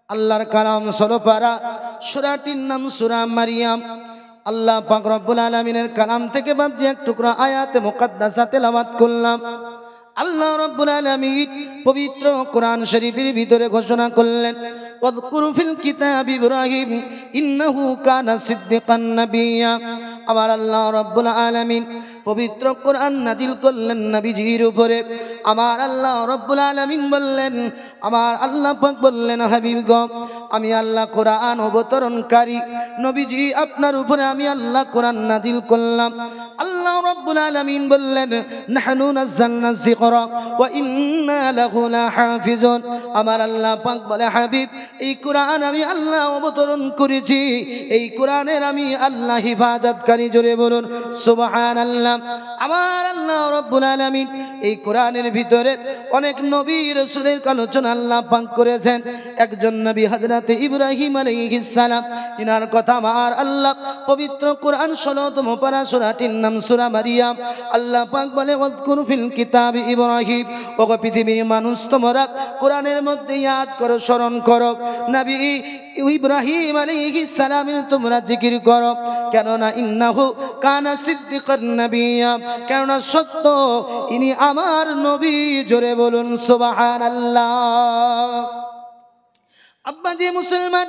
আল্লাহর কালাম 16 পারা, সূরাটির নাম সূরা মারিয়াম। আল্লাহ পাক রব্বুল আলামিনের কালাম থেকে ভাবছি এক টুকরা আয়াতে মুকাদ্দাসা তেলাওয়াত করলাম। আল্লাহ রাব্বুল আলামিন পবিত্র কোরআন শরীফের ভিতরে ঘোষণা করলেন, ওয়াযকুর ফিল কিতাবি ইব্রাহিম ইন্নাহু কানা সিদ্দিকান নাবিয়্যা। আমার আল্লাহ রাব্বুল আলামিন পবিত্র কোরআন নাজিল করলেন নবীজির উপরে। আমার আল্লাহ রাব্বুল আলামিন বললেন, আমার আল্লাহ পাক বললেন, হাবিব গো, আমি আল্লাহ কোরআন অবতরণকারী নবীজি, আপনার উপরে আমি আল্লাহ কোরআন নাজিল করলাম। আল্লাহ রাব্বুল আলামিন বললেন, নাহনু নাযালনা যিকরা ওয়া ইন্না লাহু লাহাফিজুন। আমার আল্লাহ পাক বলে, হাবিব, এই কোরআন আমি আল্লাহ অবতরণ করেছি, এই কোরআনের আমি আল্লাহ হিফাজতকারী। জোরে বলুন সুবহানাল্লাহ। আমার আল্লাহ রাব্বুল আলামিন এই কোরআনের ভিতরে অনেক নবী রাসূলের আলোচনা আল্লাহ পাক করেছেন। একজন নবী হযরত ইব্রাহিম আলাইহিস সালাম, ইনার কথা আমার আল্লাহ পবিত্র কোরআন 16তম পারা, সূরাটির নাম সূরা মারিয়াম। আল্লাহ পাক বলে, ওয়াযকুর ফিল কিতাবি ইব্রাহিম। ওগো পৃথিবীর মানুষ, তোমরা কোরআনের মধ্যে ইয়াদ করো, স্মরণ করো নবী ইব্রাহিম আলাইহিস সালামের তোমরা জিকির করো। কেননা ইন্নাহু কানা সিদ্দিকান নাবিয়্যা, কেননা সত্য ইনি আমার নবী। জোরে বলুন সুবহানাল্লাহ। আব্বাজি মুসলমান,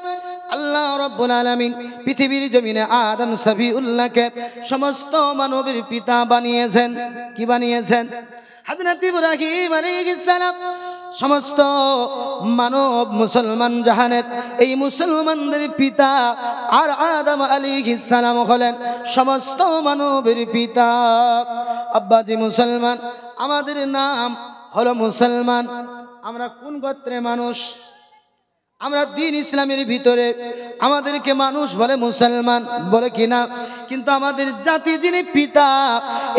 আল্লাহ রাব্বুল আলামিন পৃথিবীর জমিনে আদম সফিউল্লাহকে সমস্ত মানবের পিতা বানিয়েছেন। কি বানিয়েছেন? হযরত ইব্রাহিম আলাইহিস সালাম সমস্ত মানব মুসলমান জাহানের এই মুসলমানদের পিতা, আর আদম আলাইহিস সালাম হলেন সমস্ত মানবের পিতা। আব্বাজি মুসলমান, আমাদের নাম হলো মুসলমান। আমরা কোন গোত্রের মানুষ? আমরা দ্বীন ইসলামের ভিতরে আমাদেরকে মানুষ বলে মুসলমান, বলে কিনা? কিন্তু আমাদের জাতি যিনি পিতা,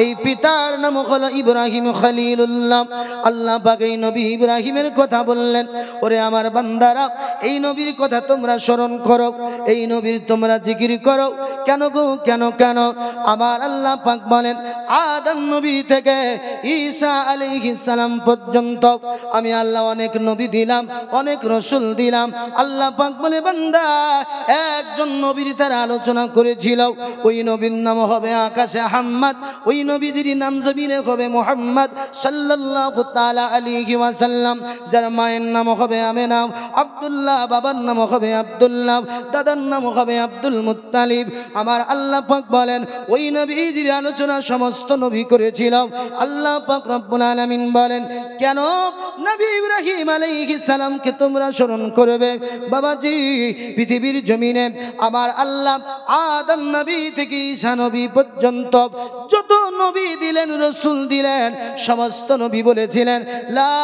এই পিতার নাম হলো ইব্রাহিম খলিলুল্লাহ। আল্লাহ পাক এই নবী ইব্রাহিমের কথা বললেন, ওরে আমার বান্দারা, এই নবীর কথা তোমরা স্মরণ করো, এই নবীর তোমরা জিকির করো। কেন গো, কেন কেন? আমার আল্লাহ পাক বলেন, আদম নবী থেকে ঈসা আলাইহিস সালাম পর্যন্ত আমি আল্লাহ অনেক নবী দিলাম, অনেক রাসূল দিলাম। আল্লাহ পাক বলে, বান্দা, একজন নবীর তার আলোচনা করেছিল, ওই নবীর নাম হবে আকাশে আহমদ, ওই নবীজির নাম জমিনে হবে মুহাম্মদ সাল্লাল্লাহু তাআলা আলাইহি ওয়াসাল্লাম। যার মায়ের নাম হবে আমেনা, আব্দুল্লাহ বাবার নাম হবে আব্দুল্লাহ, দাদার নাম হবে আব্দুল মুত্তালিব। আমার আল্লাহ পাক বলেন, ওই নবীজির আলোচনা সমস্ত নবী করেছিল। আল্লাহ পাক রব্বুল আলামিন বলেন, কেন নবী ইব্রাহিম আলাইহিস সালামকে তোমরা স্মরণ করবে? বাবাজি, পৃথিবীর জমিনে আমার আল্লাহ আদম নবী থেকে ঈসা নবী পর্যন্ত যত নবী দিলেন, রাসূল দিলেন, সমস্ত নবী বলেছিলেন লা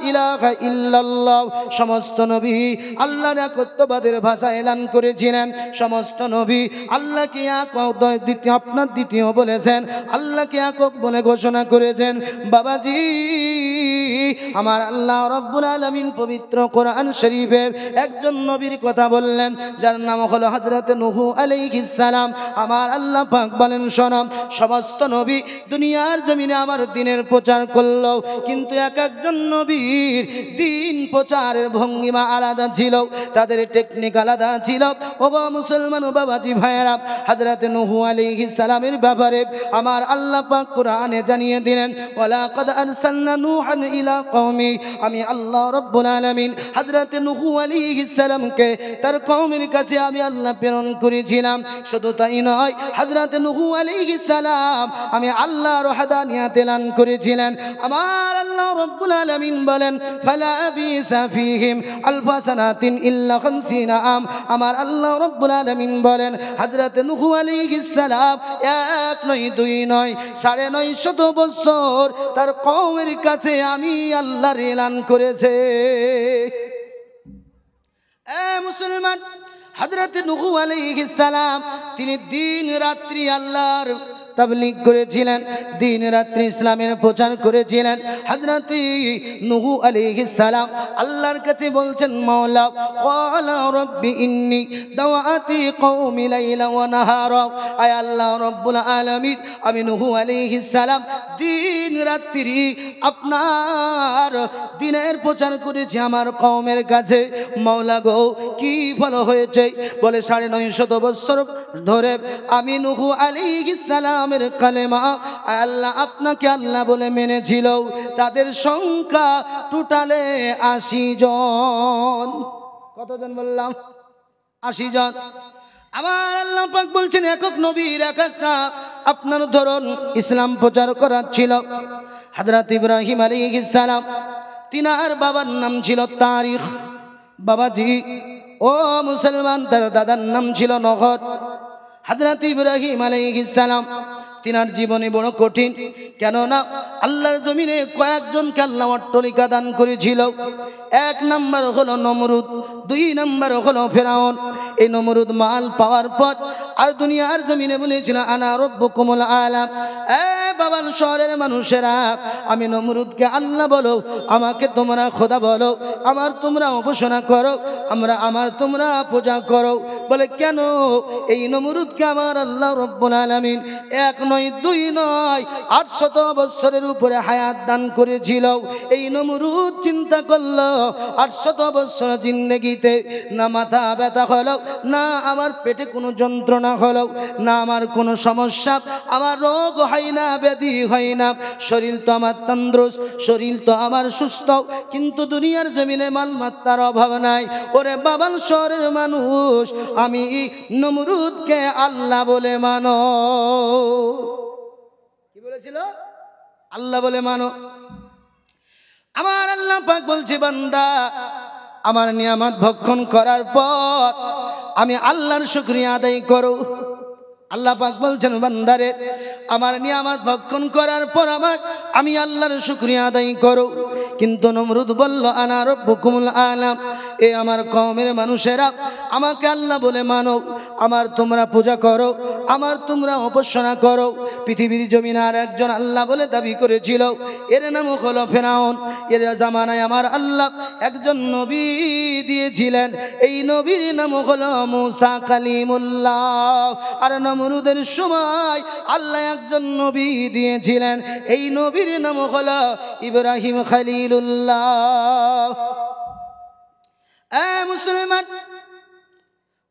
ইলাহা ইল্লাল্লাহ। সমস্ত নবী আল্লাহর একত্ববাদের ভাষা এলান করেছিলেন। সমস্ত নবী আল্লাহকে এক, আপনার দ্বিতীয় বলেছেন, আল্লাহকে একক বলে ঘোষণা করেছেন। বাবাজি, আমার আল্লাহ রাব্বুল আলামিন পবিত্র কোরআন শরীফে একজন নবীর কথা বললেন, যার নাম হলো হযরত নূহ আলাইহিস সালাম। আমার আল্লাহ পাক বলেন, শোনো, সমস্ত নবী দুনিয়ার জমিনে আমার দ্বীনের প্রচার করলো, কিন্তু এক একজন নবীর দ্বীন প্রচারের ভঙ্গিমা আলাদা ছিল, তাদের টেকনিক আলাদা ছিল। ওগো মুসলমান ও বাবাজি ভাইয়েরা, হযরত নূহ আলাইহিস সালামের ব্যাপারে আমার আল্লাহ পাক কোরআনে জানিয়ে দিলেন, ওয়ালাকাদ আরসালনা নূহান ইলা কওমি। আমি আল্লাহ রাব্বুল আলামিন হযরত নূহ আলাইহিস সালামকে তার কওমের কাছে আমি আল্লাহ প্রেরণ করেছিলাম। শুধু তাই নয়, হযরত নূহ আলাইহিস সালাম আমি আল্লাহর ওয়াহদানিয়াত এলান করেছিলেন। আমার আল্লাহ রাব্বুল আলামিন বলেন, ফালা বিসা ফীহিম আলফা সানাতিন ইল্লা 50 আম। আমার আল্লাহ রাব্বুল আলামিন বলেন, হযরত নূহ আলাইহিস সালাম এক নয়, দুই নয়, 950 বছর তার কওমের কাছে আমি আল্লাহর এলান করেছে। মুসলমান, হযরত নূহ আলাইহিস সালাম তিনি দিন রাত্রি আল্লাহর তাবলীগ করেছিলেন, দিন রাত্রি ইসলামের প্রচার করেছিলেন। হযরত নূহ আলাইহিস সালাম আল্লাহর কাছে বলছেন, মাওলা ক্বালা রাব্বি ইন্নী দাওয়াতি কওমি লাইলা ওয়া নাহারা। আয় আল্লাহ রাব্বুল আলামিন, আমি নূহ আলাইহিস সালাম দিন রাত্রি আপনার দিনের প্রচার করেছি আমার কওমের কাছে। মাওলা গো, কি ফল হয়েছে? বলে ৯৫০ বছর ধরে আমি নূহ আলাইহিস সালামের কালেমা আল্লাহ আপনাকে আল্লাহ বলে মেনেছিল, তাদের সংখ্যা টোটালে ৮০ জন। কতজন বললাম? ৮০ জন। আবার আল্লাহ পাক বলছেন, একক নবীর এক একটা আপনার ধরুন ইসলাম প্রচার করার ছিল। হযরত ইব্রাহিম আলাইহিস সালাম, তিনার বাবার নাম ছিল তারিখ। বাবাজি ও মুসলমান, তার দাদার নাম ছিল নহর। হযরত ইব্রাহিম আলাইহিস সালাম তিনার জীবনে বড় কঠিন, কেননা আল্লাহর জমিনে কয়েকজনকে আল্লাহ অট্টালিকা দান করেছিল। এক নাম্বার হলো নমরুদ, ২ নাম্বার হলো ফেরাউন। এই নমরুদ মাল পাওয়ার পর আর দুনিয়ার জমিনে বলেছিল, আনা রব্বুকুমুল আলা। বাবাল শহরের মানুষেরা, আমি নমরুদকে আল্লাহ বলো, আমাকে তোমরা খোদা বলো, আমার তোমরা উপাসনা করো, আমার তোমরা পূজা করো। বলে কেন? এই নমরুদকে আমার আল্লাহ রব্বুল আলামিন ১ নয় ২ নয় ৮০০ বছরের উপরে হায়াত দান করেছিল। এই নমরুদ চিন্তা করলো, ৮০০ বছর জিন্দেগিতে না মাথা ব্যথা হলো, না আমার পেটে কোনো যন্ত্রণা হলো, না আমার কোনো সমস্যা, আমার রোগ হয় না, ব্যাধি হয় না, শরীর তো আমার তন্দ্রুস্ত, শরীর তো আমার সুস্থ, কিন্তু দুনিয়ার জমিনে মালমাত্রার অভাব নাই। ওরে বাবাল শহরের মানুষ, আমি নমরুদকে আল্লাহ বলে মানো। কি বলেছিল? আল্লাহ বলে মানো। আমার আল্লাহ পাক বলছে, বান্দা আমার নিয়ামত ভক্ষণ করার পর আমি আল্লাহর শুকরিয়া আদায় করো। আল্লাহ পাক বলছেন, বান্দারে আমার নিয়ামত ভক্ষণ করার পর আমি আল্লাহর শুকরিয়া আদায় করো। কিন্তু নমরুদ বলল, আনা রব্বুকুমুল আলা, এ আমার কওমের মানুষেরা আমাকে আল্লাহ বলে মানো, আমার তোমরা পূজা করো, আমার তোমরা উপাসনা করো। পৃথিবীর জমিনে আর একজন আল্লাহ বলে দাবি করেছিল, এর নাম হলো ফেরাউন। এর জামানায় আমার আল্লাহ একজন নবী দিয়েছিলেন, এই নবীর নাম হলো মুসা কালিমুল্লাহ। আর নমরুদের সময় আল্লাহ একজন নবী দিয়েছিলেন, এই নবীর নাম হলো ইব্রাহিম খলিলুল্লাহ। মুসলমান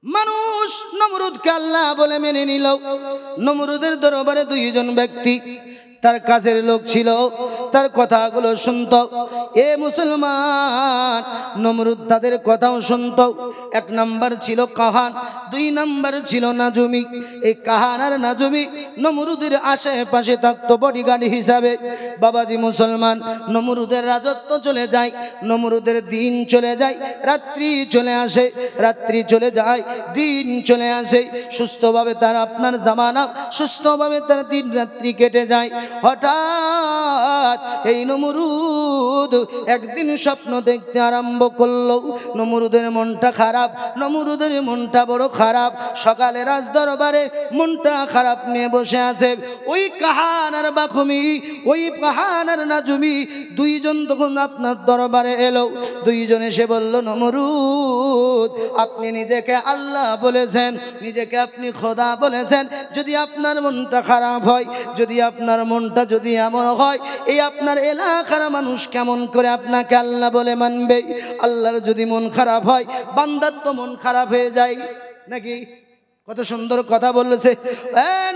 মানুষ নমরুদকে আল্লাহ বলে মেনে নিল। নমরুদের দরবারে ২ জন ব্যক্তি, তার কাজের লোক ছিল, তার কথাগুলো শুনত। এ মুসলমান, নমরুদ তাদের কথাও শুনত। ১ নাম্বার ছিল কাহান, ২ নাম্বার ছিল নাজুমি। এই কাহান আর নাজুমি নমরুদের আশেপাশে থাকতো বডিগার্ড হিসাবে। বাবাজি মুসলমান, নমরুদের রাজত্ব চলে যায়, নমরুদের দিন চলে যায়, রাত্রি চলে আসে, রাত্রি চলে যায়, দিন চলে আসে। সুস্থভাবে তার আপনার জামানা, সুস্থভাবে তার দিন রাত্রি কেটে যায়। হঠাৎ এই নমরুদ একদিন স্বপ্ন দেখতে আরম্ভ করলো। নমরুদের মনটা খারাপ, নমরুদের মনটা বড় খারাপ। সকালে রাজ দরবারে মনটা খারাপ নিয়ে বসে আছে। ওই কাহান আর বাখুমি, ওই কাহান আর নাজুমি ২ জন তখন আপনার দরবারে এলো। ২ জন এসে বলল, নমরুদ আপনি নিজেকে আল্লাহ বলেছেন, নিজেকে আপনি খোদা বলেছেন, যদি আপনার মনটা খারাপ হয়, যদি আপনার মনটা যদি এমন হয়, এই আপনার এলাকার মানুষ কেমন করে আপনাকে আল্লাহ বলে মানবে? আল্লাহর যদি মন খারাপ হয়, বান্দার তো মন খারাপ হয়ে যায় নাকি? কত সুন্দর কথা বলেছে।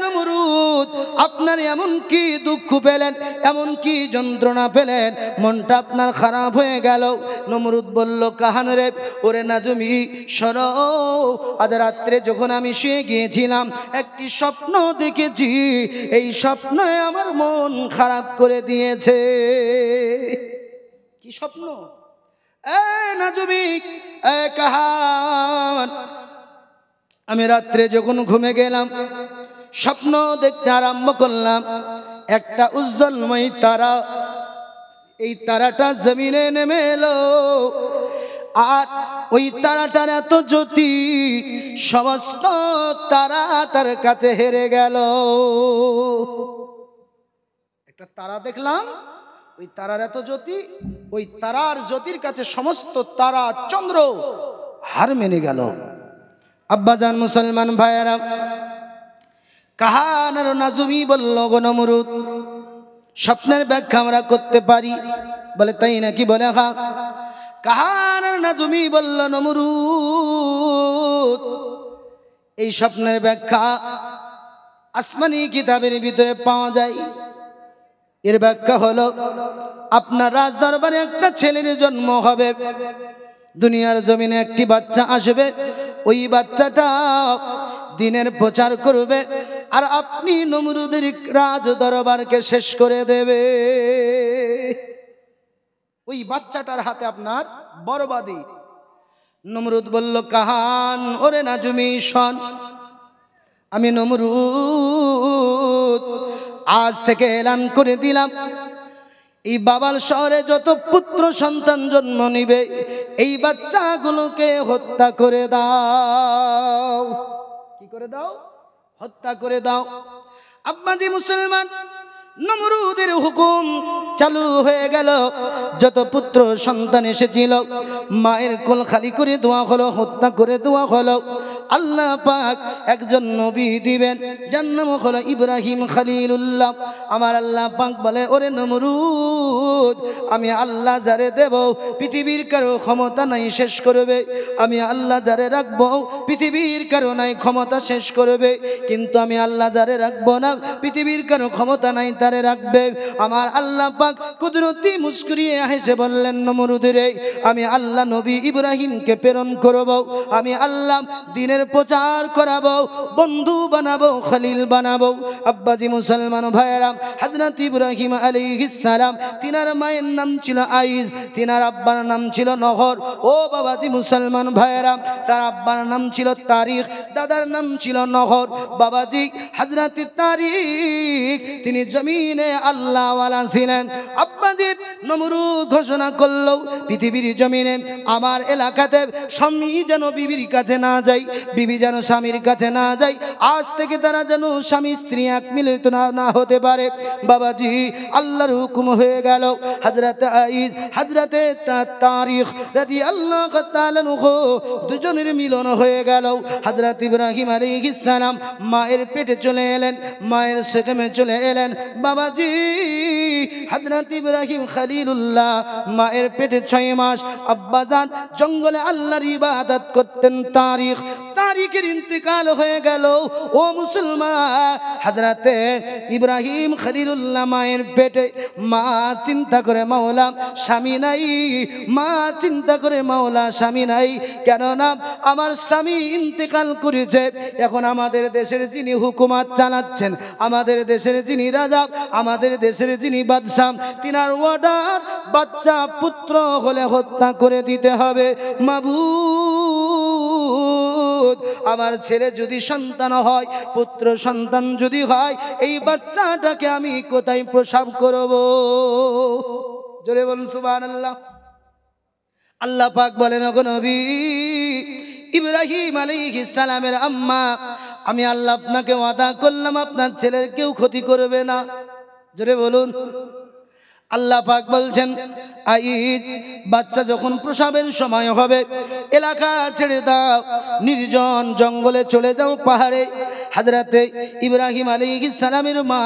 নমরুদ আপনার এমন কি দুঃখ পেলেন, এমন কি যন্ত্রণা পেলেন, মনটা আপনার খারাপ হয়ে গেল? নমরুদ বলল, কাহান রে, ওরে নাজুমি সরো, আজ রাত্রে যখন আমি শুয়ে গিয়েছিলাম একটি স্বপ্ন দেখেছি, এই স্বপ্নে আমার মন খারাপ করে দিয়েছে। কি স্বপ্ন? নাজুমি, কাহান, আমি রাত্রে যখন ঘুমে গেলাম স্বপ্ন দেখতে আরম্ভ করলাম, একটা উজ্জ্বলময় তারা, এই তারাটা জমিনে নেমে এলো, আর ওই তারাটার এত জ্যোতি, সমস্ত তারা তার কাছে হেরে গেল। একটা তারা দেখলাম, ওই তারার এত জ্যোতি, ওই তারার জ্যোতির কাছে সমস্ত তারা চন্দ্র হার মেনে গেল। আব্বাজান মুসলমান ভাইয়েরা, কাহান আর নাজুমি বলল, গো নমরুদ, স্বপ্নের ব্যাখ্যা আমরা করতে পারি? বলে তাই নাকি? বলে হ্যাঁ। কাহান আর নাজুমি বলল, নমরুদ, এই স্বপ্নের ব্যাখ্যা আসমানি কিতাবের ভিতরে পাওয়া যায়। এর ব্যাখ্যা হলো, আপনার রাজদরবারে একটা ছেলের জন্ম হবে, দুনিয়ার জমিনে একটি বাচ্চা আসবে, ওই বাচ্চাটা দিনের প্রচার করবে, আর আপনি নমরুদের রাজ দরবারকে শেষ করে দেবে। ওই বাচ্চাটার হাতে আপনার বরবাদি। নমরুদ বলল, কাহান, ওরে নাজুমি শোন, আমি নমরুদ আজ থেকে এলান করে দিলাম, এই বাবার শহরে যত পুত্র সন্তান জন্ম নিবে, এই বাচ্চাগুলোকে হত্যা করে দাও। কি করে দাও? হত্যা করে দাও। আব্বাজি মুসলমান, নমরুদের হুকুম চালু হয়ে গেল। যত পুত্র সন্তান এসেছিল, মায়ের কোল খালি করে দেওয়া হলো, হত্যা করে দেওয়া হলো। আল্লাহ পাক একজন নবী দিবেন, যার নাম হলো ইব্রাহিম খলিলুল্লাহ। আমার আল্লাহ পাক বলে, ওরে নমরুদ, আমি আল্লাহ যারে দেব, পৃথিবীর কারো ক্ষমতা নাই শেষ করবে। আমি আল্লাহ যারে রাখবো, পৃথিবীর কারো নাই ক্ষমতা শেষ করবে। কিন্তু আমি আল্লাহ যারে রাখবো না, পৃথিবীর কারো ক্ষমতা নাই তারে রাখবে। আমার আল্লাহ পাক কুদরতি মুস্কুরিয়ে হেসে বললেন, নমরুদরে, আমি আল্লাহ নবী ইব্রাহিমকে প্রেরণ করব, আমি আল্লাহ দিনের প্রচার করাবো, বন্ধু বানাবো, খলিল বানাবো। আব্বাজি মুসলমান ভাইয়েরা, হযরত ইব্রাহিম আলাইহিস সালাম, তিনার মায়ের নাম ছিল আইজ, তিনার আব্বার নাম ছিল নহর। ও বাবাজি মুসলমান ভাইয়েরা, তার আব্বার নাম ছিল তারিখ, দাদার নাম ছিল নহর। বাবাজি হযরত তারিখ, তিনি জমিনে আল্লাহওয়ালা ছিলেন। আব্বাজি নমরুদ ঘোষণা করলো, পৃথিবীর জমিনে আমার এলাকাতে স্বামী যেন বিবির কাছে না যায়, বিবি যেন স্বামীর কাছে না যায়, আজ থেকে তারা যেন স্বামী স্ত্রী এক মিলিত না হতে পারে। বাবাজি আল্লাহর হুকুম হয়ে গেল। হযরত আইজ, হযরত তারিখ রাদিয়াল্লাহু তাআলা আনহু, দুজনের মিলন হয়ে গেল। হযরত ইব্রাহিম আলাইহিস সালাম মায়ের পেটে চলে এলেন, মায়ের সেকেমে চলে এলেন। বাবাজি হযরত ইব্রাহিম খলিলুল্লাহ মায়ের পেটে 6 মাস আব্বাজান জঙ্গলে আল্লাহর ইবাদত করতেন। তারিখের ইন্তেকাল হয়ে গেল। ও মুসলমান, হযরতে ইব্রাহিম খলিলুল্লাহ মায়ের পেটে, মা চিন্তা করে মাওলা স্বামী নাই, মা চিন্তা করে মাওলা স্বামী নাই, কেননা আমার স্বামী ইন্তেকাল করেছে। এখন আমাদের দেশের যিনি হুকুমত চালাচ্ছেন, আমাদের দেশের যিনি রাজা, আমাদের দেশের যিনি বাদশাহ, তিনার অর্ডার, বাচ্চা পুত্র হলে হত্যা করে দিতে হবে। মাবুদ, আমার ছেলে যদি সন্তান হয়, পুত্র সন্তান যদি হয়, এই বাচ্চাটাকে আমি কোথায় প্রসব করব? জোরে বলুন সুবহানাল্লাহ। আল্লাহ পাক বলেন, ওগো নবী ইব্রাহিম আলাইহিস সালামের আম্মা, আমি আল্লাহ আপনাকে ওয়াদা করলাম আপনার ছেলের কেউ ক্ষতি করবে না। জোরে বলুন। আল্লাহ পাক বলছেন, আইজ বাচ্চা যখন প্রসবের সময় হবে, এলাকা ছেড়ে দাও, নির্জন জঙ্গলে চলে যাও, পাহাড়ে। হযরতে ইব্রাহিম আলাইহিস সালামের মা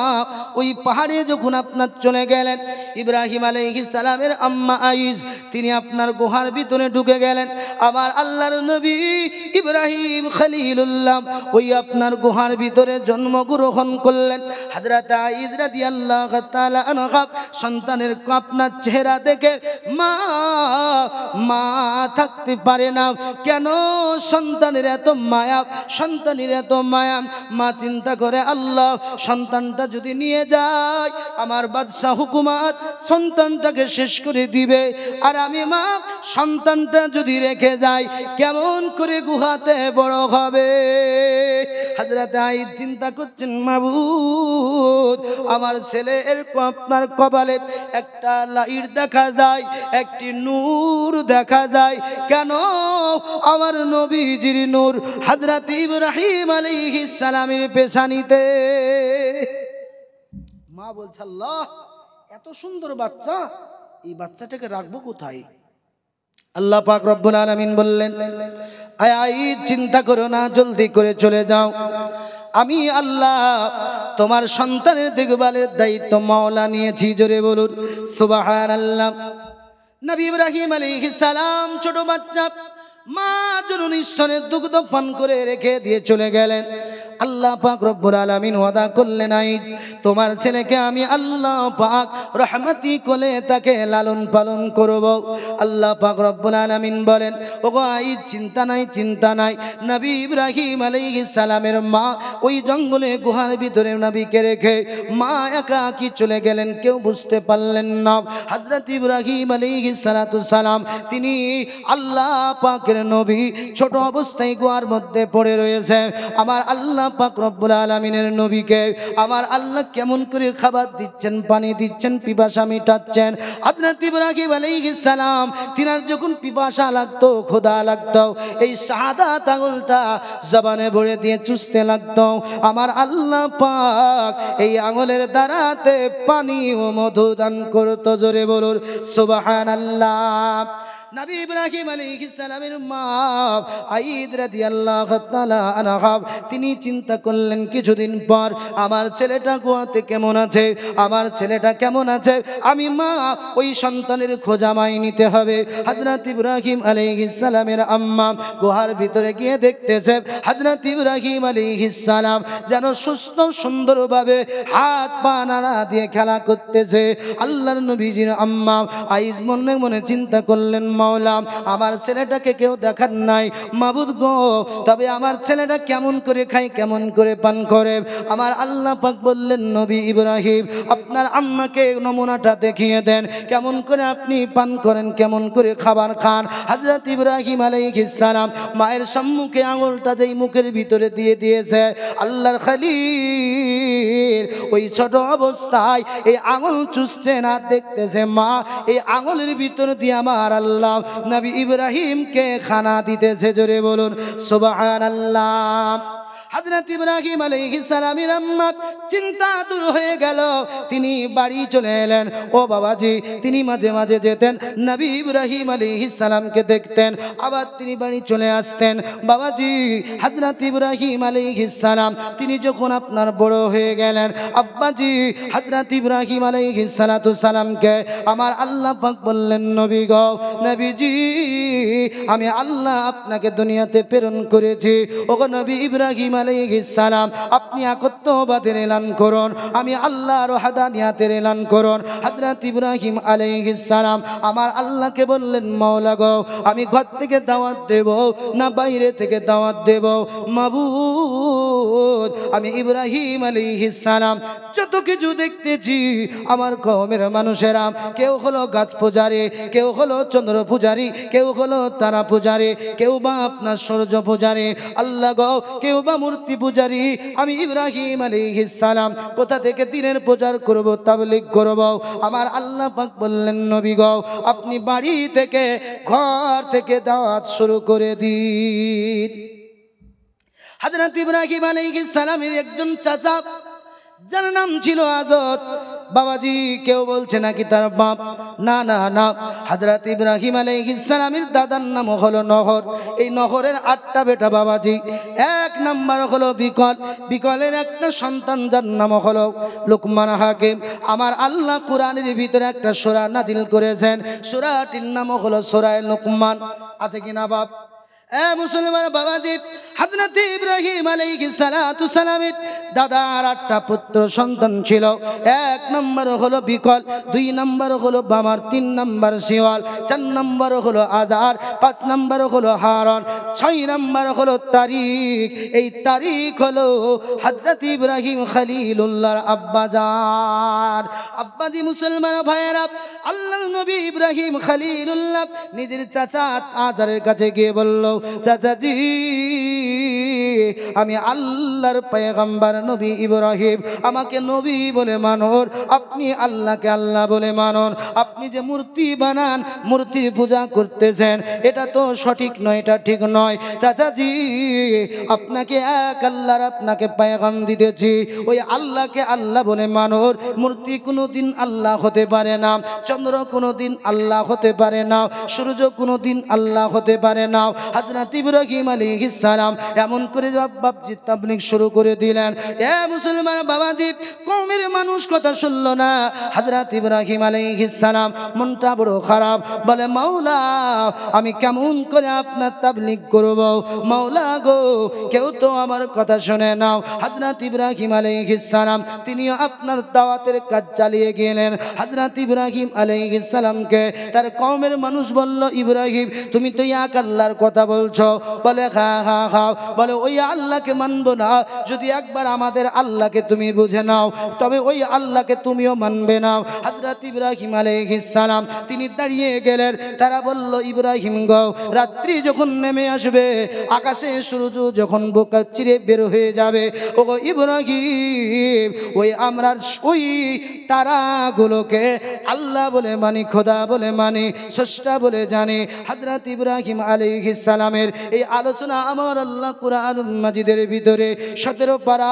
ওই পাহাড়ে যখন আপনার চলে গেলেন, ইব্রাহিম আলাইহিস সালামের আম্মা আইজ, তিনি আপনার গুহার ভিতরে ঢুকে গেলেন। আমার আল্লাহর নবী ইব্রাহিম খলিলুল্লাহ ওই আপনার গুহার ভিতরে জন্মগ্রহণ করলেন। হযরত আইজ রাদিয়াল্লাহু তাআলা আনহা সন্তানের আপনার চেহারা দেখে মা থাকতে পারে না। কেন? সন্তানের এত মায়া, সন্তানের এত মায়া। মা চিন্তা করে আল্লাহ সন্তানটা যদি নিয়ে যায় আমার বাদশাহ হুকুমাত সন্তানটাকে শেষ করে দিবে, আর আমি মা সন্তানটা যদি রেখে যাই কেমন করে গুহাতে বড় হবে। হযরত আইদ চিন্তা করছেন, মাবুদ আমার ছেলের আপনার কপালে একটা লাইট দেখা যায়, একটি নূর দেখা যায়, কেন আমার নবীজির নূর হযরত ইব্রাহিম আলাইহিস সালামের পেশানিতে। মা বলছে আল্লাহ এত সুন্দর বাচ্চা, এই বাচ্চাটাকে রাখবো কোথায়? আল্লাহ পাক রব্বুল আলামিন বললেন, আইদ চিন্তা করো না, জলদি করে চলে যাও, আমি আল্লাহ তোমার সন্তানের দেখভালের দায়িত্ব মাওলা নিয়েছি। জোরে বলুন সুবহানাল্লাহ। নবী ইব্রাহিম আলাইহিস সালাম ছোট বাচ্চা, মা জননী স্তনের দুগ্ধ পান করে রেখে দিয়ে চলে গেলেন। আল্লাহ পাক রব্বুল আলামিন ওয়াদা করলেন, আইদ তোমার ছেলেকে আমি আল্লাহ পাক রহমতি কোলে তাকে লালন পালন করব। আল্লাহ পাক রব্বুল আলামিন বলেন, ওগো আইদ চিন্তা নাই, চিন্তা নাই। নবী ইব্রাহিম আলাইহিস সালামের মা ওই জঙ্গলে গুহার ভিতরে নবীকে রেখে মা একাকী চলে গেলেন, কেউ বুঝতে পারলেন না। হযরত ইব্রাহিম আলাইহিস সালাতু সালাম তিনি আল্লাহ পাকের নবী ছোট অবস্থায় গুহার মধ্যে পড়ে রয়েছে। আমার আল্লাহ পাক রব্বুল আলামিনের নবীকে আমার আল্লাহ কেমন করে খাবার দিচ্ছেন, পানি দিচ্ছেন, পিপাসা মিটাচ্ছেন। হযরত ইব্রাহিম আলাইহিস সালাম তিনার যখন পিপাসা লাগতো, ক্ষুধা লাগতো, এই শাহাদাত আঙুলটা জবানে ভরে দিয়ে চুষতে লাগতো। আমার আল্লাহ পাক এই আঙুলের দ্বারাতে পানি ও মধু দান করতো। জোরে বলুন সুবহানাল্লাহ। নবী ইব্রাহিম আলাইহিস সালামের মা আইদ রাদিয়াল্লাহু তাআলা আনহা তিনি চিন্তা করলেন, কিছুদিন পর আমার ছেলেটা গোয়াতে কেমন আছে, আমার ছেলেটা কেমন আছে, আমি মা ওই সন্তানের খোঁজ আমায় নিতে হবে। হযরত ইব্রাহিম আলাইহিস সালামের আম্মা গুহার ভিতরে গিয়ে দেখতেছে হযরত ইব্রাহিম আলাইহিস সালাম যেন সুস্থ সুন্দরভাবে হাত পা নাড়া দিয়ে খেলা করতেছে। আল্লাহর নবীজির আম্মা আইজ মনে মনে চিন্তা করলেন, মাওলা আমার ছেলেটাকে কেউ দেখার নাই, মাবুদ গো তবে আমার ছেলেটা কেমন করে খায়, কেমন করে পান করে। আমার আল্লাহ পাক বললেন, নবী ইব্রাহিম আপনার আম্মাকে নমুনাটা দেখিয়ে দেন, কেমন করে আপনি পান করেন, কেমন করে খাবার খান। হযরত ইব্রাহিম আলাইহিস সালাম মায়ের সম্মুখে আঙুলটা যেই মুখের ভিতরে দিয়ে দিয়েছে, আল্লাহর খলিল ওই ছোট অবস্থায় এই আঙুল চুষছে না, দেখতেছে মা এই আঙুলের ভিতর দিয়ে আমার আল্লাহ নবী ইব্রাহিমকে খানা দিতেছে। জোরে বলুন সুবহানাল্লাহ। হযরত ইব্রাহিম আলাইহিস সালামের আম্মা চিন্তা দূর হয়ে গেল, তিনি বাড়ি চলে এলেন। ও বাবাজি তিনি মাঝে মাঝে যেতেন, নবী ইব্রাহিম আলাইহিস সালামকে দেখতেন, আবার তিনি বাড়ি চলে আসতেন। বাবাজি হযরত ইব্রাহিম আলাইহিস সালাম তিনি যখন আপনার বড় হয়ে গেলেন, আব্বাজি হযরত ইব্রাহিম আলাইহিস সালাতু সালামকে আমার আল্লাহ পাক বললেন, নবী গো নবীজি আমি আল্লাহ আপনাকে দুনিয়াতে প্রেরণ করেছি। ওগো নবী ইব্রাহিম আলাইহিস সালাম আপনি একত্ববাদের এলান করুন, আমি আল্লাহর ওয়াহদানিয়াতের এলান করুন। হযরত ইব্রাহিম আলাইহিস সালাম আমার আল্লাহকে বললেন, মাওলা গো আমি ঘর থেকে দাওয়াত দেব না বাইরে থেকে দাওয়াত দেব? মাবুদ আমি ইব্রাহিম আলাইহিস সালাম যত কিছু দেখতেছি আমার কওমের মানুষেরা কেউ হলো গাছ পূজারী, কেউ হলো চন্দ্র পূজারী, কেউ হলো তারা পূজারী, কেউ বা আপনার সূর্য পূজারী, আল্লাহ গো কেউ বা মূর্তি পূজারী। আমি ইব্রাহিম আলাইহিস সালাম কোথা থেকে দিনের প্রচার করব, তাবলীগ করব? আমার আল্লাহ পাক বললেন, নবী গো আপনি বাড়ি থেকে ঘর থেকে দাওয়াত শুরু করে দিন। হযরত ইব্রাহিম আলাইহিস সালামের একজন চাচা যার নাম ছিল আজর, বাবাজি কেউ বলছে নাকি তার বাপ, না না না, হযরত ইব্রাহিম আলাইহিস সালামের দাদার নাম হলো নহর। এই নহরের 8টা বেটা বাবাজি। এক নাম্বার হলো বিকল, বিকলের একটা সন্তান যার নাম হলো লুকমান হাকিম। আমার আল্লাহ কোরআনের ভিতরে একটা সূরা নাজিল করেছেন, সূরাটির নাম হলো সূরা লুকমান। আছে কিনা বাপ? মুসলমান বাবাজি হযরত ইব্রাহিম আলাইহিস সালাতু সালামের দাদার 8টা পুত্র সন্তান ছিল। 1 নম্বর হলো বিকল, 2 নম্বর হলো বামার, 3 নম্বর শিওয়াল, 4 নম্বর হলো আজার, 5 নম্বর হলো হারন, 6 নম্বর হলো তারিক। এই তারিক হলো হযরত ইব্রাহিম খলিলুল্লাহর আব্বাজান। আব্বাজি মুসলমান ভাইয়েরা, আল্লাহর নবী ইব্রাহিম খলিলুল্লাহ নিজের চাচা আজারের কাছে গিয়ে বলল, চাচাজি আমি আল্লাহর পয়গম্বর নবী ইব্রাহিম, আমাকে নবী বলে মানন, আপনি আল্লাহকে আল্লাহ বলে মানন। আপনি যে মূর্তি বানান, মূর্তির পূজা করতেছেন, এটা তো সঠিক নয়, এটা ঠিক নয়। চাচাজি আপনাকে এক আল্লাহর আপনাকে পয়গাম দিতেছি, ওই আল্লাহকে আল্লাহ বলে মানন। মূর্তি কোনোদিন আল্লাহ হতে পারে না, চন্দ্র কোনোদিন আল্লাহ হতে পারে না, সূর্য কোনোদিন আল্লাহ হতে পারে না। হযরত ইব্রাহিম আলাইহিস সালাম এমন করে বাপজি তাবলীগ শুরু করে দিলেন। এ মুসলমান বাবাজি, কওমের মানুষ কথা শুনল না। হযরত ইব্রাহিম আলাইহিস সালাম মনটা বড় খারাপ, বলে মাওলা আমি কেমন করে আপনার তাবলীগ করব, মাওলা গো কেউ তো আমার কথা শুনে নাও। হযরত ইব্রাহিম আলাইহিস সালাম তিনিও আপনার দাওয়াতের কাজ চালিয়ে গেলেন। হযরত ইব্রাহিম আলাইহিস সালামকে তার কওমের মানুষ বলল, ইব্রাহিম তুমি তো এক আল্লাহর কথা বলছো। বলে হ্যাঁ হ্যাঁ হ্যাঁ। বলে ওই আল্লাহকে মানবো না, যদি একবার আমাদের আল্লাহকে তুমি বুঝে নাও তবে ওই আল্লাহকে তুমিও মানবে না। হযরত ইব্রাহিম আলাইহিস সালাম তিনি দাঁড়িয়ে গেলেন। তারা বলল, ইব্রাহিম গো রাত্রি যখন নেমে আসবে, আকাশে সূর্য যখন বোকা চিরে বের হয়ে যাবে, ওগো ইব্রাহিম ওই আমরা ওই তারাগুলোকে আল্লাহ বলে মানি, খোদা বলে মানি, স্রষ্টা বলে জানি। হযরত ইব্রাহিম আলাইহিস সালামের এই আলোচনা আমার আল্লাহ কুরআন মাজিদের ভিতরে 17 পারা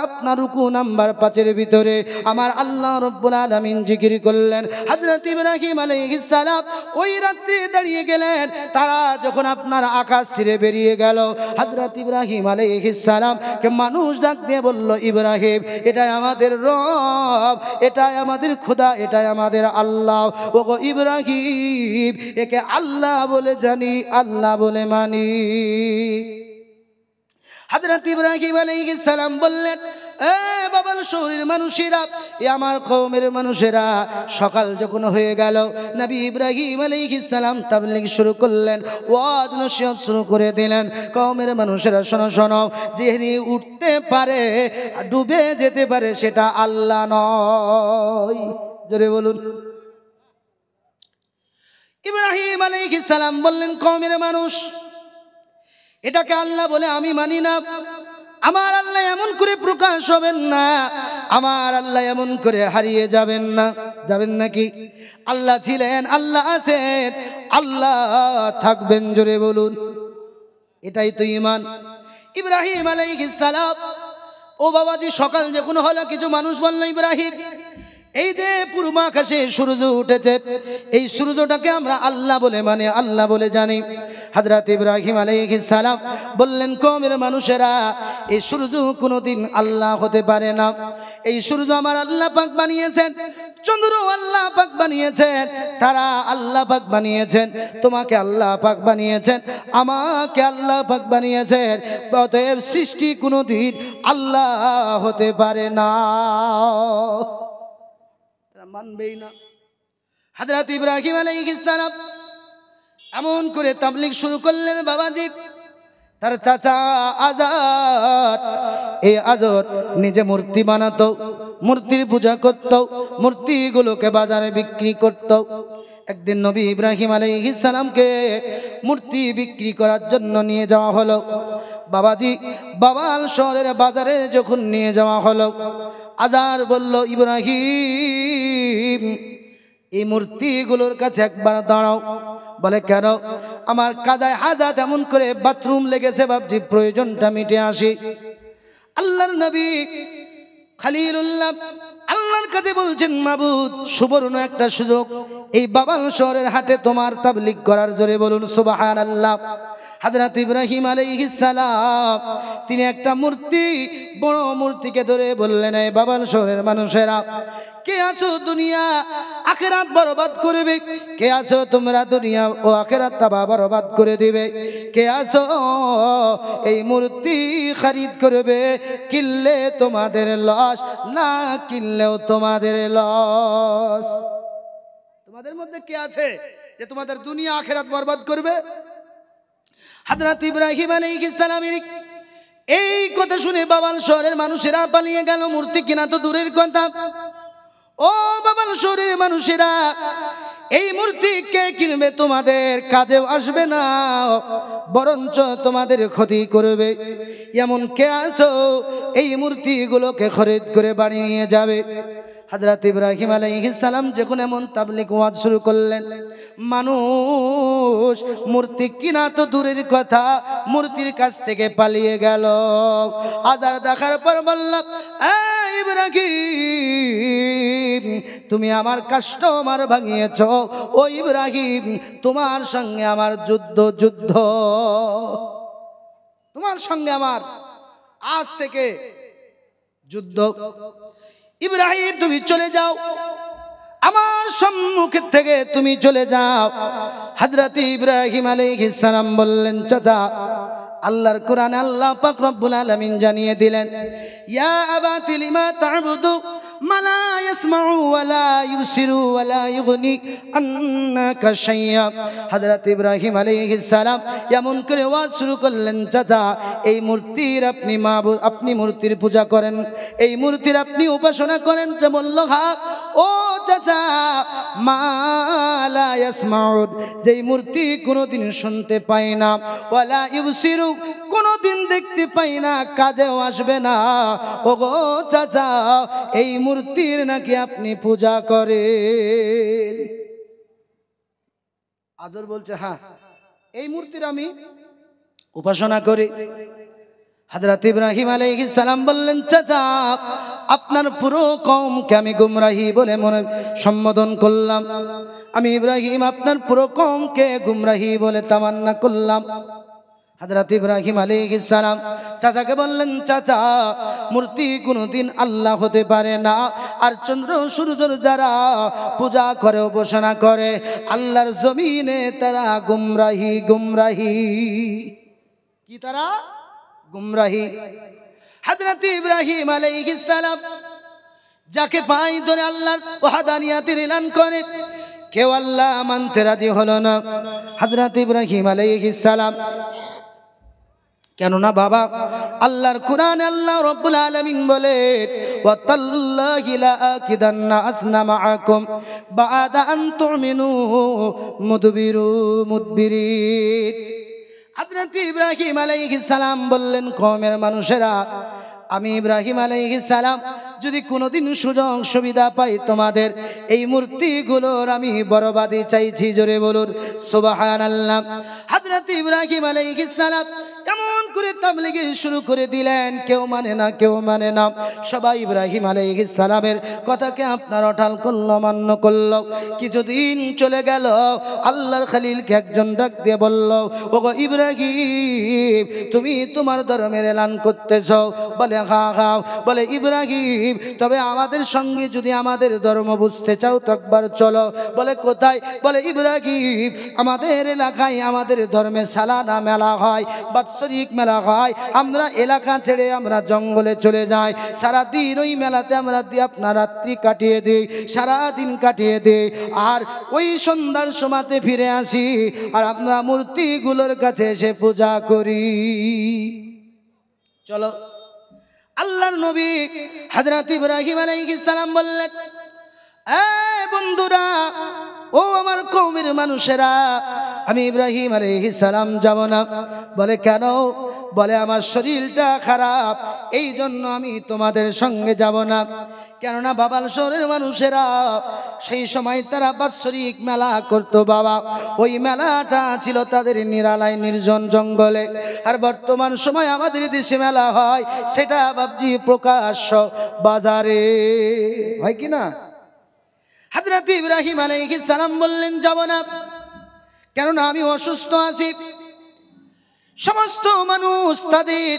আপনার রুকু নাম্বার 5-এর ভিতরে আমার আল্লাহ রাব্বুল আলামিন জিকির করলেন। হযরত ইব্রাহিম আলাইহিস সালাম ওই রাত্রি দাঁড়িয়ে গেলেন। তারা যখন আপনার আকাশ ছিঁড়ে বেরিয়ে গেল, হযরত ইব্রাহিম আলাইহিস সালাম কে মানুষ ডাক দিয়ে বলল, ইব্রাহিম এটাই আমাদের রব, এটাই আমাদের খোদা, এটাই আমাদের আল্লাহ। ওগো ইব্রাহিম একে আল্লাহ বলে জানি, আল্লাহ বলে মানি। হযরত ইব্রাহিম আলাইহিস সালাম বললেন, এ বাবার শহরের মানুষেরা, এ আমার কওমের মানুষেরা, সকাল যখন হয়ে গেল নবী ইব্রাহিম আলাইহিস সালাম তাবলীগ শুরু করলেন, ওয়াজ নসিহত শুরু করে দিলেন। কওমের মানুষেরা শোনো শোনো, যে উঠতে পারে ডুবে যেতে পারে সেটা আল্লাহ নয়। জোরে বলুন। ইব্রাহিম আলাইহিস সালাম বললেন, কওমের মানুষ এটাকে আল্লাহ বলে আমি মানি না। আমার আল্লাহ এমন করে প্রকাশ হবেন না, আমার আল্লাহ এমন করে হারিয়ে যাবেন না। যাবেন নাকি? আল্লাহ ছিলেন, আল্লাহ আছেন, আল্লাহ থাকবেন। জোরে বলুন। এটাই তো ঈমান। ইব্রাহিম আলাইহিস সালাম, ও বাবাজি সকাল যখন হলো, কিছু মানুষ বলল, ইব্রাহিম এই যে পূর্ব আকাশে সূর্য উঠেছে, এই সূর্যটাকে আমরা আল্লাহ বলে মানে, আল্লাহ বলে জানি। হযরত ইব্রাহিম আলাইহিস সালাম বললেন, কওমের মানুষেরা এই সূর্য কোনোদিন আল্লাহ হতে পারে না। এই সূর্য আমার আল্লাহ পাক বানিয়েছেন, চন্দ্র আল্লাহ পাক বানিয়েছেন, তারা আল্লাহ পাক বানিয়েছেন, তোমাকে আল্লাহ পাক বানিয়েছেন, আমাকে আল্লাহ পাক বানিয়েছেন। অতএব সৃষ্টি কোনোদিন আল্লাহ হতে পারে না, মানবেই না। হযরত ইব্রাহিম আলাইহিস সালাম এমন করে তাবলীগ শুরু করলেন। বাবাজি তার চাচা আজার, এই আজার নিজে মূর্তি বানাতো, মূর্তির পূজা করত, মূর্তিগুলোকে বাজারে বিক্রি করত। একদিন নবী ইব্রাহিম আলাইহিস সালামকে মূর্তি বিক্রি করার জন্য নিয়ে যাওয়া হলো। বাবাজি বাবাল শহরের বাজারে যখন নিয়ে যাওয়া হলো, আজার বলল, ইব্রাহিম এই মূর্তিগুলোর কাছে একবার দাঁড়াও। বলে কেন? আমার কাজায় হাজাত এমন করে বাথরুম লেগেছে, ভাবছি প্রয়োজনটা মিটে আসি। আল্লাহর নবী খলিলুল্লাহ আল্লাহর কাছে বলছেন, মাবুদ সুবর্ণ একটা সুযোগ, এই বাবাল শহরের হাটে তোমার তাবলীগ করার। জোরে বলুন সুবহানাল্লাহ। হযরত ইব্রাহিম আলাইহিস সালাম তিনি একটা মূর্তি, বড় মূর্তিকে ধরে বললেন, এই বাবাল শহরের মানুষেরা কে আছো দুনিয়া আখিরাত বরবাদ করবে? কে আছো তোমরা দুনিয়া ও আখিরাত তাবাহ বরবাদ করে দিবে? কে আছো এই মূর্তি খরিদ করবে? কিনলে তোমাদের লস, না কিনলেও তোমাদের লস। তোমাদের মধ্যে কে আছে যে তোমাদের দুনিয়া আখিরাত বরবাদ করবে? হযরত ইব্রাহিম আলাইহিস সালামের এই কথা শুনে বাবাল শহরের মানুষেরা পালিয়ে গেল। মূর্তি কিনা তো দূরের কথা, ও বাবাল শহরের মানুষেরা, এই মূর্তি কে কিনবে? তোমাদের কাজেও আসবে না, বরঞ্চ তোমাদের ক্ষতি করবে। এমন কে আছো এই মূর্তিগুলোকে খরিদ করে বাড়ি নিয়ে যাবে? হযরত ইব্রাহিম আলাইহিস সালাম যখন এমন তাবলীগ ওয়াজ শুরু করলেন, মানুষ মূর্তি কিনা তো দূরের কথা, মূর্তির কাছ থেকে পালিয়ে গেল। আজার দেখার পর বললাম, ইব্রাহিম তুমি আমার কাস্টমার ভাঙিয়েছ। ও ইব্রাহিম তোমার সঙ্গে আমার যুদ্ধ, তোমার সঙ্গে আমার আজ থেকে যুদ্ধ। ইব্রাহিম তুমি চলে যাও, আমার সম্মুখ থেকে তুমি চলে যাও। হযরত ইব্রাহিম আলাইহিস সালাম বললেন, চাচা, আল্লাহর কোরআনে আল্লাহ পাক রব্বুল আলামিন জানিয়ে দিলেন, ইয়া আবাতি লিমা তা'বুদু মা লা ইয়াসমাউ ওয়া লা ইউবসিরু ওয়া লা ইগনি আন্নাকা শাইয়্যা। হযরত ইব্রাহিম আলাইহিস সালাম এমন করে ওয়াজ শুরু করলেন, চাচা, এই মূর্তির আপনি মাবুদ, আপনি মূর্তির পূজা করেন, এই মূর্তির আপনি উপাসনা করেন। তো বলল, হ্যাঁ। ও চাচা, মা লা ইয়াসমাউ, যেই মূর্তি কোনোদিন শুনতে পায় না, ওয়া লা ইউবসিরু কোনোদিন দেখতে পাই না, কাজেও আসবে না। ও গো চাচা, এই মূর্তির নাকি আপনি পূজা করেন? আজর বলছে, হ্যাঁ, এই মূর্তির আমি উপাসনা করি। হযরত ইব্রাহিম আলাইহিস সালাম বললেন, চাচা, আপনার পুরো কওমকে আমি গুমরাহি বলে মনে সম্বোধন করলাম। আমি ইব্রাহিম আপনার পুরো কওমকে গুমরাহি বলে তামান্না করলাম। হযরত ইব্রাহিম আলাইহিস সালাম চাচাকে বললেন, চাচা, মূর্তি কোনোদিন আল্লাহ হতে পারে না। আর চন্দ্র সূর্যের যারা পূজা করে, উপাসনা করে, আল্লাহর জমিনে তারা গুমরাহি। কি তারা? গুমরাহি। হযরত ইব্রাহিম আলাইহিস সালাম যাকে পাই ধরে আল্লাহর ওয়াহদানিয়াতের এলান করে, কেউ আল্লাহ মানতে রাজি হলো না। হযরত ইব্রাহিম আলাইহিস সালাম, কেননা বাবা, আল্লাহর কোরআনে আল্লাহ রাব্বুল আলামিন বলে, ওয়া তাল্লাহি লা আকিদান্না আসনামাআকুম বা'দা আন তু'মিনু মুদবিরিন। হযরত ইব্রাহিম আলাইহিস সালাম বললেন, কওমের মানুষেরা, আমি ইব্রাহিম আলাইহিস সালাম যদি কোনোদিন সুযোগ সুবিধা পাই, তোমাদের এই মূর্তিগুলোর আমি বরবাদি চাইছি। জোরে বলুন সুবহানাল্লাহ। হযরত ইব্রাহিম আলাইহিস সালাম কেমন করে তাবলীগ শুরু করে দিলেন, কেউ মানে না, কেউ মানে না। সবাই ইব্রাহিম আলাইহিস সালামের কথাকে আপনার অটাল করলো, মান্য করলো। কিছুদিন চলে গেল, আল্লাহর খলিলকে একজন ডাক দিয়ে বলল, ওগো ইব্রাহিম, তুমি তোমার ধর্মের এলান করতেছো? বলে, হ্যাঁ হ্যাঁ। বলে, ইব্রাহিম, তবে আমাদের সঙ্গে যদি আমাদের ধর্ম বুঝতে চাও তো একবার চলো। বলে, কোথায়? বলে, ইব্রাহিম, আমাদের এলাকায় আমাদের ধর্মে সালানা মেলা হয়, বাৎসরিক মেলা হয়। আমরা এলাকা ছেড়ে আমরা জঙ্গলে চলে যাই, সারাদিন ওই মেলাতে আমরা আপনার রাত্রি কাটিয়ে দিই, সারাদিন কাটিয়ে দিই, আর ওই সন্ধ্যার সময়তে ফিরে আসি, আর আমরা মূর্তিগুলোর কাছে এসে পূজা করি। চলো। আল্লাহর নবী হযরত ইব্রাহিম আলাইহিস সালাম বললেন, এ বন্ধুরা, ও আমার কওমের মানুষেরা, আমি ইব্রাহিম আলাইহিস সালাম যাব না। বলে, কেন? বলে, আমার শরীরটা খারাপ, এই জন্য আমি তোমাদের সঙ্গে যাব না। কেননা বাবাল শহরের মানুষেরা সেই সময় তারা বাৎসরিক মেলা করতো বাবা। ওই মেলাটা ছিল তাদের নিরালায় নির্জন জঙ্গলে। আর বর্তমান সময় আমাদের দেশে মেলা হয়, সেটা বাবজি প্রকাশ্য বাজারে হয় কি না? হযরত ইব্রাহিম আলাইহিস সালাম বললেন, যাব না। কেননা আমি অসুস্থ আছি। সমস্ত মানুষ তাদের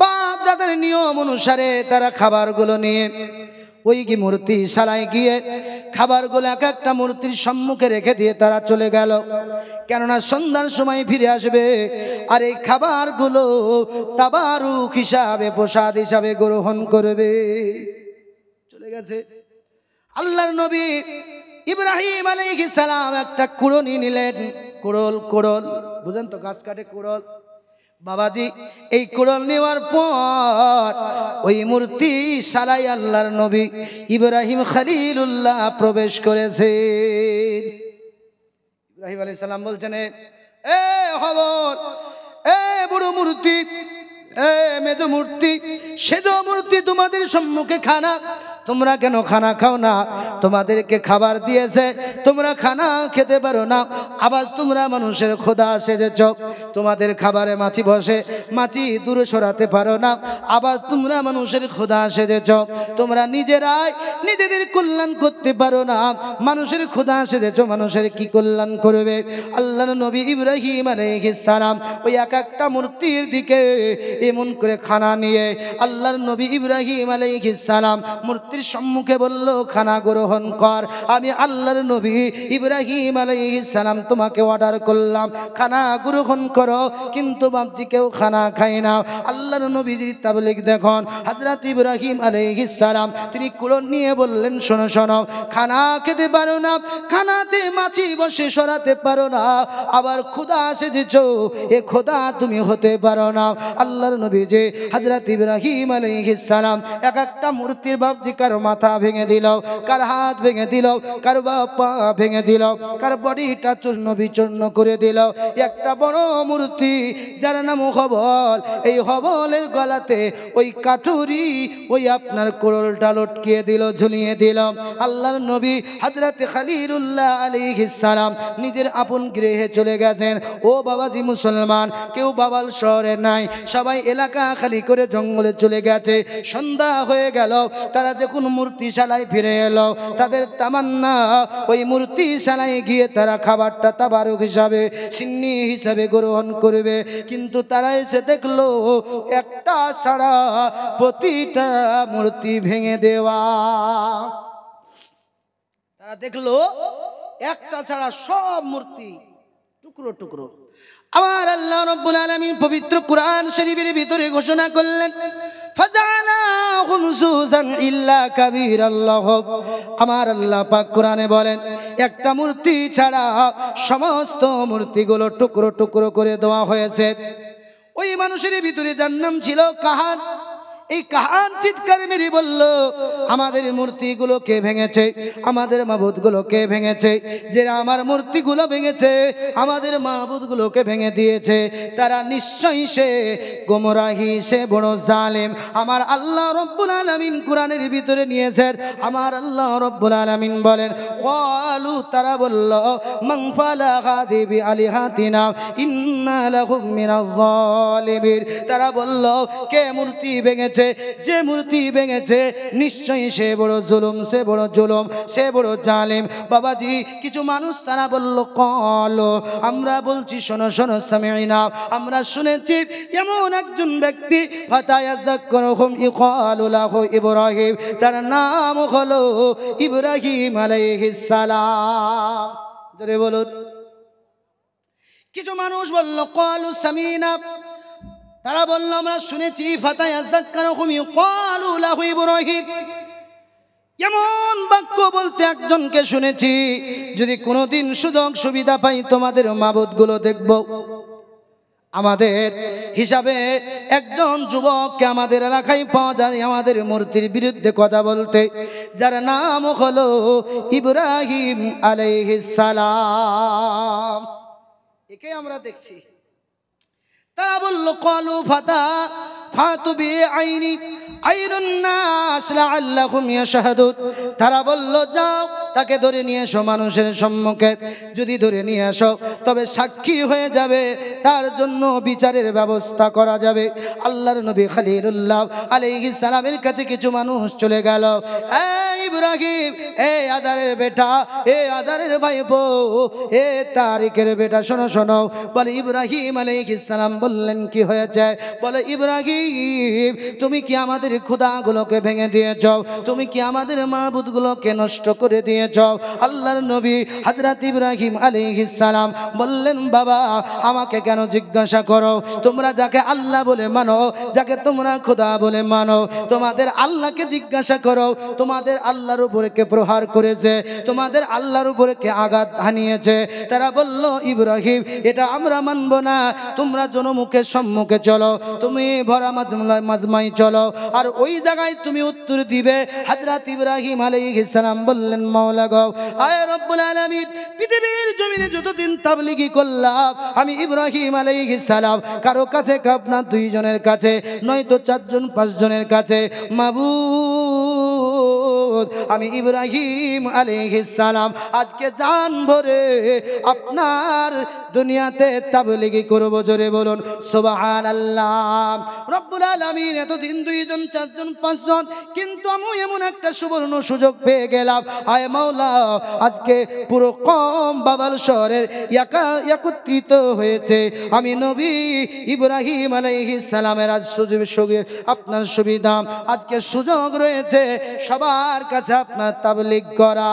বাপ দাদার নিয়ম অনুসারে তারা খাবারগুলো নিয়ে ওই কি মূর্তি শালায় গিয়ে খাবারগুলো এক একটা মূর্তির সম্মুখে রেখে দিয়ে তারা চলে গেল, কেননা সন্ধ্যার সময় ফিরে আসবে আর এই খাবারগুলো তাবারুক হিসাবে, প্রসাদ হিসাবে গ্রহণ করবে। চলে গেছে। আল্লাহর নবী ইব্রাহিম আলাইহিস সালাম একটা কুড়নি নিলেন। কুড়ল বুঝেন তো, গাছ কাটে কুড়ল। বাবাজি এই কুড়ল নেওয়ার পর ওই মূর্তি শালাই আল্লাহর নবী ইব্রাহিম খলিলুল্লাহ প্রবেশ করেছে। ইব্রাহিম আলাইহিস সালাম বলছেন, এ হবর, এ বড় মূর্তি, এ মেজ মূর্তি, সেজ মূর্তি, তোমাদের সম্মুখে খানা, তোমরা কেন খানা খাও না? তোমাদেরকে খাবার দিয়েছে, তোমরা খানা খেতে পারো না। আবার তোমরা মানুষের খোদা সেজেছ, তোমাদের খাবারে মাছি বসে, মাছি দূরে সরাতে পারো না। আবার তোমরা মানুষের খোদা সেজেছ, তোমরা নিজেরাই নিজেদের কল্যাণ করতে পারো না। মানুষের খোদা সেজেছ, মানুষের কি কল্যাণ করবে? আল্লাহর নবী ইব্রাহিম আলাইহিস সালাম ওই এক একটা মূর্তির দিকে এমন করে খানা নিয়ে আল্লাহর নবী ইব্রাহিম আলাইহিস সালাম মূর্তি সম্মুখে বলল, খানা গ্রহণ কর। আমি আল্লাহর নবী ইব্রাহিম আলাইহিস সালাম তোমাকে অর্ডার করলাম, খানা গ্রহণ করো। কিন্তু বাপজি কেউ খানা খায় না। আল্লাহর নবীজির তাবলীগ দেখুন, হযরত ইব্রাহিম আলাইহিস সালাম তিনি কুড়ন নিয়ে বললেন, শোনো শোনো, খানা খেতে পারো না, খানাতে মাছি বসে সরাতে পারো না, আবার খোদা সেজেছো, এ খোদা তুমি হতে পারো না। আল্লাহর নবীজি হযরত ইব্রাহিম আলাইহিস সালাম এক একটা মূর্তির বাপজি কারো মাথা ভেঙে দিল, কার হাত ভেঙে দিল, কার পা ভেঙে দিল, কার বডিটা চূর্ণ বিচূর্ণ করে দিল। একটা বড় মূর্তি যার নাম হবল, এই হবলের গলাতে ওই কাঠুরি, ওই আপনার কোড়লটা লটকিয়ে দিল, ঝুলিয়ে দিল। আল্লাহর নবী হযরত খলিলুল্লাহ আলাইহিস সালাম নিজের আপন গৃহে চলে গেছেন। ও বাবাজি মুসলমান, কেউ বাবাল শহরে নাই, সবাই এলাকা খালি করে জঙ্গলে চলে গেছে। সন্ধ্যা হয়ে গেল, তারা যখন মূর্তিশালায় ফিরে এলো, তাদের তামান্না ওই মূর্তিশালায় গিয়ে তারা খাবারটা তাবারুক হিসাবে, সিন্নি হিসাবে গ্রহণ করবে। কিন্তু তারা এসে দেখলো একটা ছাড়া প্রতিটা মূর্তি ভেঙে দেওয়া। তারা দেখলো একটা ছাড়া সব মূর্তি টুকরো টুকরো। আমার আল্লাহ রাব্বুল আলামিন পবিত্র কুরআন শরীফের ভিতরে ঘোষণা করলেন, ফাজালাহুম সুসান ইল্লা কাবীরাল্লাহ। আমার আল্লাহ পাক কোরআনে বলেন, একটা মূর্তি ছাড়া সমস্ত মূর্তিগুলো টুকরো টুকরো করে দেওয়া হয়েছে। ওই মানুষের ভিতরে যার নাম ছিল কাহান, এই কাহান চিৎকার মেরে বলল, আমাদের মূর্তিগুলো কে ভেঙেছে? আমাদের মাবুদগুলো কে ভেঙেছে? যারা আমার মূর্তিগুলো ভেঙেছে, আমাদের মাবুদগুলোকে ভেঙে দিয়েছে, তারা নিশ্চয়ই সে গোমরাহি, সে বড় জালেম। আমার আল্লাহ রব্বুল আলামিন কোরআনের ভিতরে নিয়েছেন। আমার আল্লাহ রব্বুল আলামিন বলেন, ক্বালু, তারা বলল, মান ফালা হাযি বিআলিহাতিনা ইন্না লাহুম মিনাজ জালিমিন। তারা বলল, কে মূর্তি ভেঙেছে? যে মূর্তি ভেঙেছে নিশ্চয়ই সে বড় জুলুম, সে বড় জুলুম, সে বড় জালিম। বাবাজি কিছু মানুষ তারা বলল, ক্বালু, আমরা বলছি শোনো শোনো, সামি'না, আমরা শুনেছি এমন একজন ব্যক্তি, ফাতায়াযাক্কারুহুম ইকালু লাহু ইব্রাহিম, তার নাম হলো ইব্রাহিম আলাইহিস সালাম। জোরে বলুন। কিছু মানুষ বলল, ক্বালু সামি'না, তারা বলল আমরা শুনেছি, ফাতায়াযাক্কারুহুম ইকালু লাহু ইব্রাহিম। এমন বাক্য বলতে একজনকে শুনেছি, যদি কোনোদিন সুযোগ সুবিধা পাই তোমাদের মাবুদগুলো দেখব। আমাদের হিসাবে একজন যুবককে আমাদের এলাকায় পাওয়া যায় আমাদের মূর্তির বিরুদ্ধে কথা বলতে, যার নাম হলো ইব্রাহিম আলাইহিস সালাম। একে আমরা দেখছি। তারা বলল, ক্বালু ফাতু বিআইনি আইনুন নাস লাআল্লাহুম ইয়াশহাদুন। তারা বলল, যাও তাকে ধরে নিয়ে এসো মানুষের সম্মুখে। যদি ধরে নিয়ে আসো তবে সাক্ষী হয়ে যাবে, তার জন্য বিচারের ব্যবস্থা করা যাবে। আল্লাহর নবী খলিলুল্লাহ আলাইহিস সালামের কাছে কিছু মানুষ চলে গেল। এই ইব্রাহিম, এই আজারের বেটা, এই আজারের ভাইপো, এ তারিকের বেটা, শোনো শোনো। বলে ইব্রাহিম আলাইহিস সালাম বললেন কি হয়েছে? বলে ইব্রাহিম, তুমি কি আমাদের খোদাগুলোকে ভেঙে দিয়েছ? তুমি কি আমাদের মাবুদগুলোকে নষ্ট করে দিয়েছ? আল্লাহর নবী হযরত ইব্রাহিম আলাইহিস সালাম বললেন, বাবা আমাকে কেন জিজ্ঞাসা করো? তোমরা যাকে আল্লাহ বলে মানো, যাকে তোমরা খোদা বলে মানো, তোমাদের আল্লাহকে জিজ্ঞাসা করো, তোমাদের আল্লাহর উপরে কে প্রহার করেছে? তোমাদের আল্লাহর উপরে কে আঘাত হানিয়েছে? তারা বলল, ইব্রাহিম এটা আমরা মানব না, তোমরা জনমুখের সম্মুখে চলো, তুমি ভরা মাজমাই চলো, আর ওই জায়গায় তুমি উত্তর দিবে। হযরত ইব্রাহিম আলাইহিস সালাম বললেন, মাওলা গো, আয় রব্বুল আলামিন, পৃথিবীর জমিনে যতদিন তাবলীগি করলাম আমি ইব্রাহিম আলাইহিস সালাম কারো কাছে, আপনার দুইজনের কাছে, নয়তো চারজন পাঁচজনের কাছে, মাবুদ আমি ইব্রাহিম আলাইহিস সালাম আজকে জান ভরে আপনার দুনিয়াতে তাবলীগি করব। জোরে বলুন সুবহানাল্লাহ। রব্বুল আলামিন এতদিন দুইজন, চারজন, পাঁচজন, কিন্তু আমি এমন একটা সুবর্ণ সুযোগ পেয়ে গেলাম। আয় মাওলা, আজকে পুরো কম বাবার শহরের একত্রিত হয়েছে। আমি নবী ইব্রাহিম আলাইহিস সালামের আজ আপনার সুবিধা, আজকে সুযোগ রয়েছে সবার কাছে আপনার তাবলীগ করা।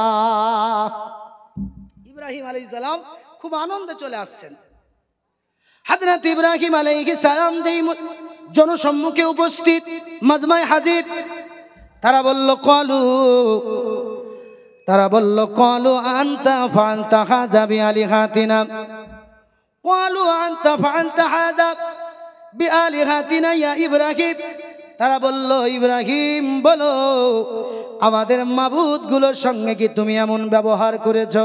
ইব্রাহিম আলাইহিস সালাম খুব আনন্দে চলে আসছেন। হযরত ইব্রাহিম আলাইহিস সালাম যেই জনসম্মুখে উপস্থিত, মাজমায় হাজির, তারা বলল কলু আনতা ফাআলতা হাযা বিআলিহাতিনা, কলু আনতা ফাআলতা হাযা বিআলিহাতিনা ইয়া ইব্রাহিম। তারা বলল, ইব্রাহিম বলো, আমাদের মাবুদগুলোর সঙ্গে কি তুমি এমন ব্যবহার করেছো?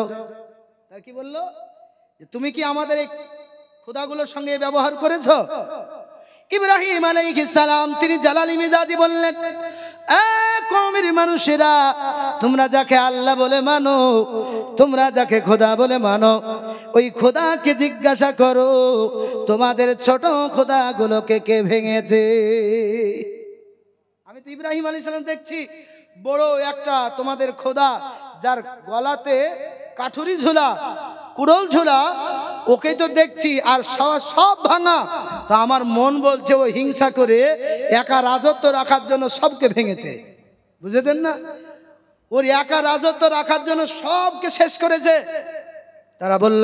তার কি বললো, যে তুমি কি আমাদের এই খোদাগুলোর সঙ্গে ব্যবহার করেছো? ইব্রাহিম আলাইহিস সালাম তিনি জালালি মিজাজি বললেন, কওমের মানুষেরা, তোমরা যাকে আল্লাহ বলে মানো, তোমরা যাকে খোদা বলে মানো, ওই খোদাকে জিজ্ঞাসা করো তোমাদের ছোট খোদাগুলোকে কে ভেঙেছে। আমি তো ইব্রাহিম আলাইহিস সালাম দেখছি বড় একটা তোমাদের খোদা, যার গলাতে কাঠুরি ঝুলা, কুড়ল ঝুলা, ওকে তো দেখছি, আর সব ভাঙা। তো আমার মন বলছে ও হিংসা করে একা রাজত্ব রাখার জন্য সবকে ভেঙেছে। বুঝেছেন না? ওর একা রাজত্ব রাখার জন্য সবকে শেষ করেছে। তারা বলল,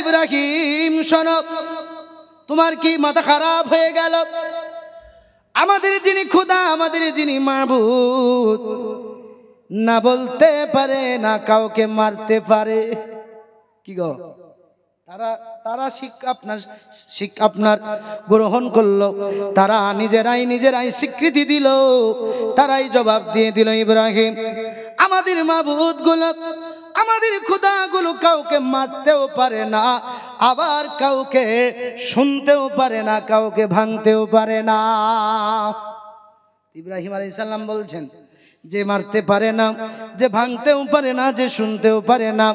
ইব্রাহিম শোনো, তোমার কি মাথা খারাপ হয়ে গেল? আমাদের যিনি খোদা, আমাদের যিনি মাবুদ, না বলতে পারে না কাউকে মারতে পারে। কি গো, তারা আপনার গ্রহণ করলো, তারা নিজেরাই স্বীকৃতি দিল, তারাই জবাব দিয়ে দিল, ইব্রাহিম আমাদের মাবুদগুলো, আমাদের খোদাগুলো কাউকে মারতেও পারে না, আবার কাউকে শুনতেও পারে না, কাউকে ভাঙতেও পারে না। ইব্রাহিম আলাইহিস সালাম বলছেন, যে মারতে পারে না, যে ভাঙতেও পারে না, যে শুনতেও পারে না,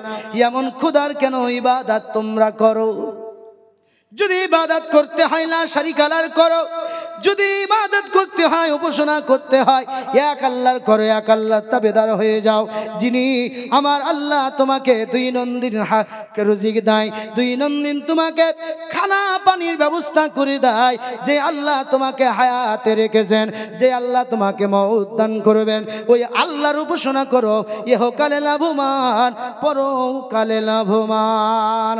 এমন খোদার কেন ইবাদত তোমরা করো? যদি ইবাদত করতে হয় না শারিকালার করো, যদি ইবাদত করতে হয়, উপাসনা করতে হয়, এক আল্লাহর করো, এক আল্লাহর তাবেদার হয়ে যাও। যিনি আমার আল্লাহ তোমাকে দৈনন্দিন রুজিক দেয়, দৈনন্দিন তোমাকে খানা পানির ব্যবস্থা করে দেয়, যে আল্লাহ তোমাকে হায়াতে রেখেছেন, যে আল্লাহ তোমাকে মওত দান করবেন, ওই আল্লাহর উপাসনা করো। ইহকালে লাভবান, পরকালে লাভবান।